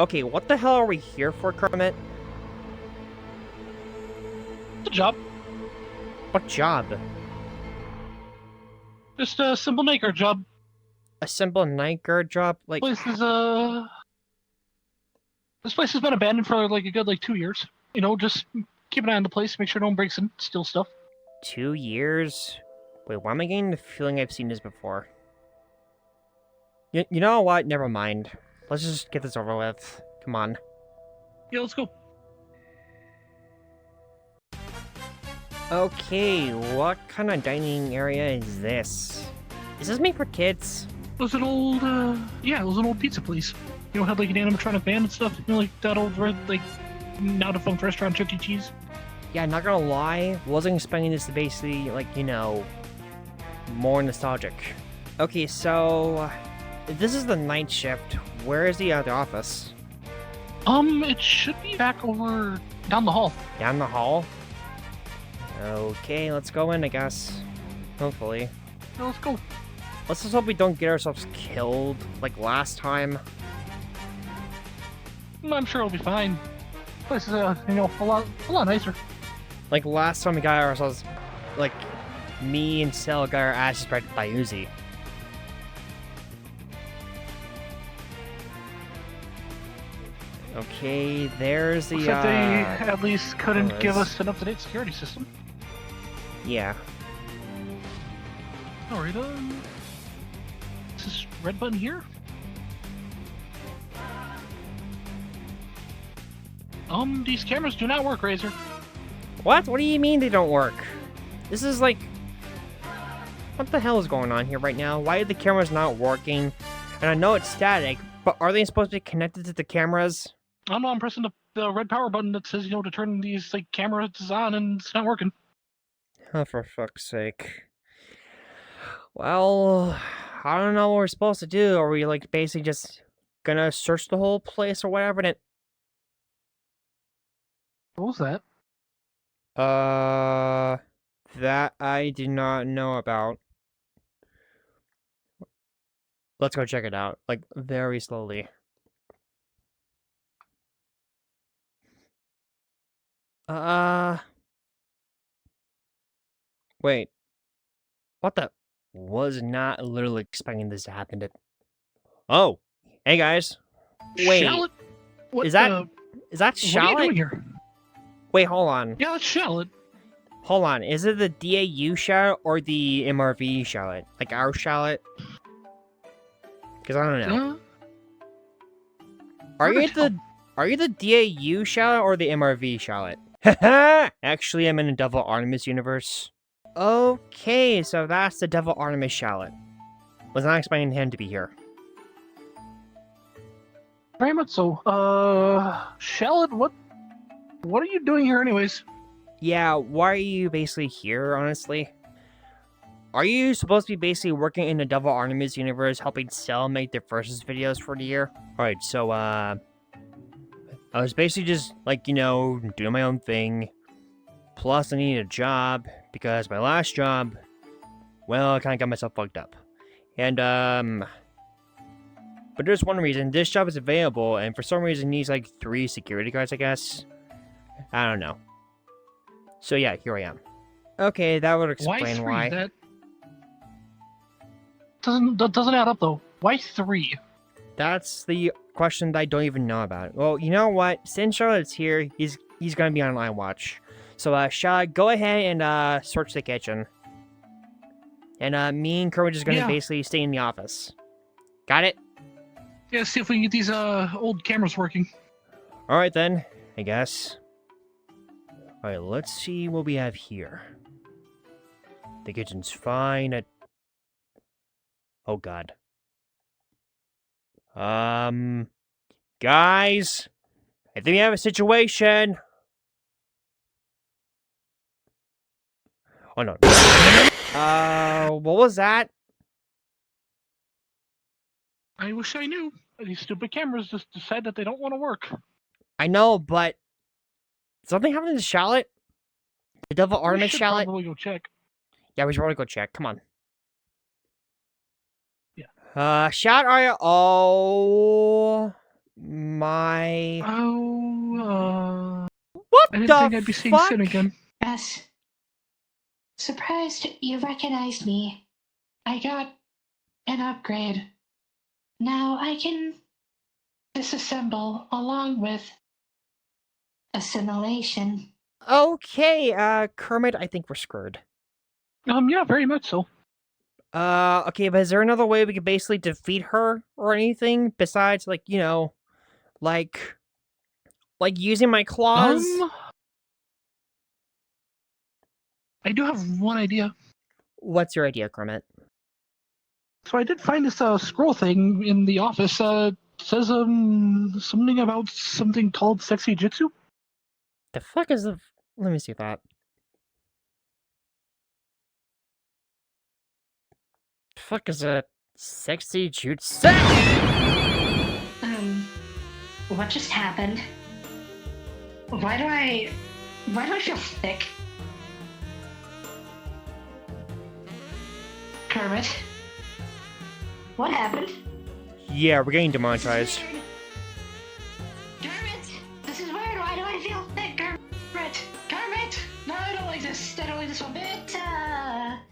Okay, what the hell are we here for, Kermit? Good job. What job? Just a simple night guard job. A simple night guard job? Like, Place is This place has been abandoned for like a good 2 years. You know, just keep an eye on the place, make sure no one breaks in, steal stuff. 2 years? Wait, why am I getting the feeling I've seen this before? You know what? Never mind. Let's just get this over with. Come on. Yeah, let's go. Okay, what kind of dining area is this? Is this made for kids? It was an old, it was an old pizza place. You know, had like an animatronic band and stuff. You know, like that old red, now defunct restaurant, Chuck E. Cheese. Yeah, not gonna lie, wasn't expecting this to basically, more nostalgic. Okay, so, if this is the night shift, where is the other office? It should be back over down the hall. Down the hall? Okay, let's go in, I guess. Hopefully. Yeah, let's go. Let's just hope we don't get ourselves killed, like last time. I'm sure it'll be fine. This is, a lot nicer. Like last time we got ourselves, me and Cell got our asses right by Uzi. Okay, there's the, Looks like they at least couldn't give us an up-to-date security system. Yeah. Alright, is this red button here? These cameras do not work, Razor. What? What do you mean they don't work? This is like... What the hell is going on here right now? Why are the cameras not working? And I know it's static, but are they supposed to be connected to the cameras? I don't know, I'm pressing the red power button that says, to turn these, cameras on, and it's not working. Oh, for fuck's sake. Well, I don't know what we're supposed to do. Are we, basically just gonna search the whole place or whatever? And What was that? that I did not know about. Let's go check it out, very slowly. Wait. What the? Was not literally expecting this to happen to... Oh! Hey, guys. Wait. Shallot? What Is that What are you Shallot? doing here? Wait, hold on. Yeah, that's Shallot. Hold on. Is it the DAU Shallot or the MRV Shallot? Like our Shallot? Because I don't know. Are you the DAU Shallot or the MRV Shallot? Haha! Actually, I'm in a Devil Artemis universe. Okay, so that's the Devil Artemis Shallot. Was not expecting him to be here. Very much so. Shallot, what are you doing here anyways? Yeah, why are you basically here, honestly? Are you supposed to be basically working in the Devil Artemis universe, helping Cell make their versus videos for the year? Alright, so, I was basically just, doing my own thing. Plus, I needed a job, because my last job, well, I kind of got myself fucked up. And, but there's one reason. This job is available, and for some reason, it needs, 3 security guards, I guess. I don't know. So, yeah, here I am. Okay, that would explain why. That doesn't add up, though. Why 3? That's the question that I don't even know about. Well, you know what? Since Charlotte's here, he's gonna be on watch. So, Charlotte, go ahead and, search the kitchen. And, me and Kermit is gonna basically stay in the office. Got it? Yeah, see if we can get these, old cameras working. Alright then, I guess. Alright, let's see what we have here. The kitchen's fine. Oh god. Guys, I think we have a situation. Oh no. What was that? I wish I knew. These stupid cameras just decide that they don't want to work. I know, but something happened to Shallot? The Devil Artemis Shallot? Probably go check. Yeah, we should probably go check. Come on. Yeah. Shallot, are you? Oh. My... Oh, What I didn't the think I'd be seeing fuck? Sin again. Yes. Surprised you recognized me. I got an upgrade. Now I can disassemble along with assimilation. Okay, Kermit, I think we're screwed. Yeah, very much so. Okay, but is there another way we could basically defeat her or anything besides, like, like using my claws? I do have one idea. What's your idea, Kermit? So I did find this scroll thing in the office. Says something about something called sexy jitsu. The fuck is the... Let me see that. Fuck is a sexy jutsu? What just happened? Why do I feel sick? Kermit? What happened? Yeah, we're getting demonetized. Kermit! This is weird. Why do I feel sick? Kermit! Kermit! No, I don't like this. I don't like this one bit.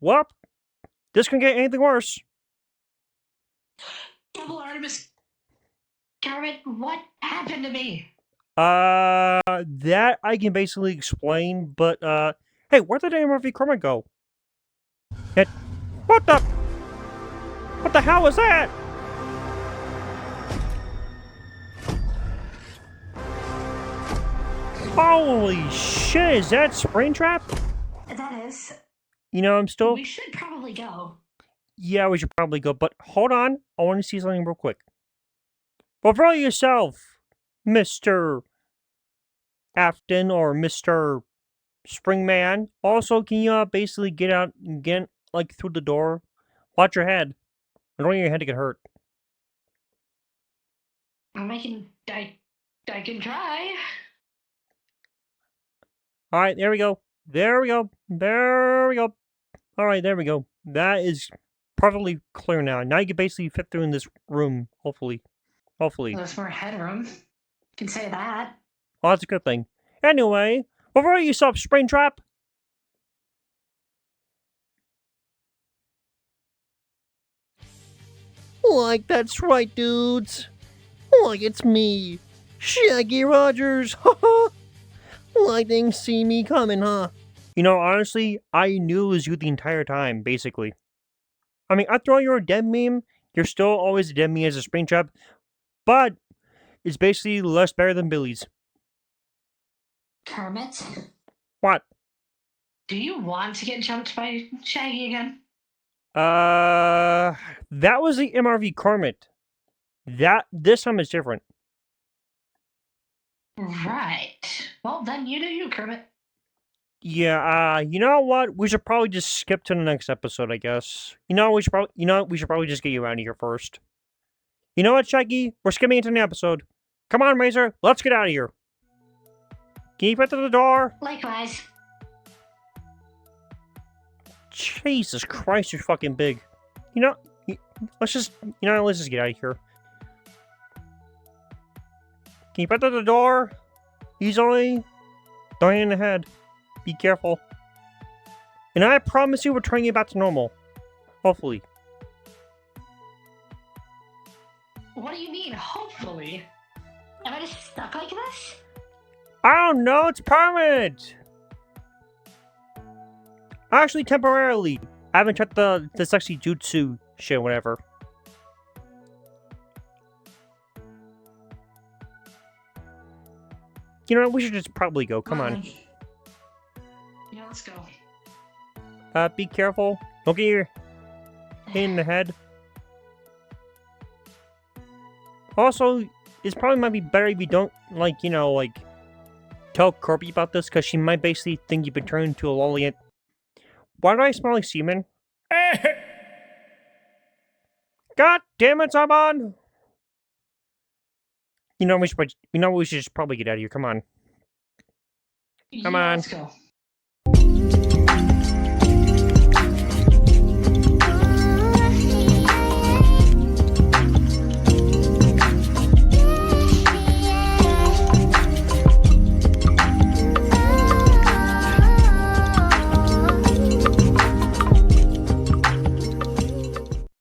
Well, this can get anything worse. Double Artemis. Kermit, what happened to me? That I can basically explain, but, hey, where did AMRV Kermit go? What the hell was that? Holy shit, is that Springtrap? That is. I'm still... We should probably go. Yeah, we should probably go, but hold on. I want to see something real quick. Before yourself, Mr. Afton or Mr. Springman. Also, can you basically get out and get, like, through the door? Watch your head. I don't want your head to get hurt. I can try. Alright, there we go. There we go. There we go. Alright, there we go. That is perfectly clear now. Now you can basically fit through in this room, hopefully. Hopefully. There's more headroom. Can say that. Well, that's a good thing. Anyway, before you stop Springtrap. Like, that's right, dudes. Like, it's me, Shaggy Rogers. Like, they didn't see me coming, huh? Honestly, I knew it was you the entire time, basically. I mean, after all, you're a dead meme. You're still always a dead meme as a Springtrap, but it's basically less better than Billy's. Kermit? What? Do you want to get jumped by Shaggy again? That was the MRV Kermit. This time is different. Right. Well, then you do you, Kermit. Yeah, you know what? We should probably just skip to the next episode, I guess. We should probably just get you out of here first. You know what, Shaggy? We're skipping into the episode. Come on, Razor, let's get out of here. Can you fit to the door? Likewise. Jesus Christ, you're fucking big. Let's just get out of here. Can you fit to the door? Easily? Don't hit in the head. Be careful. And I promise you we're turning it back to normal. Hopefully. What do you mean, hopefully? Am I just stuck like this? I don't know, it's permanent! Actually, temporarily. I haven't checked the sexy jutsu shit, whatever. We should just probably go. Come on. Yeah, let's go. Be careful. Don't get your hit in the head. Also, it probably might be better if you don't, tell Kirby about this, because she might basically think you've been turned into a lolly. Why do I smell like semen? God damn it, Saban! We should just probably get out of here. Come on. Come on. Let's go.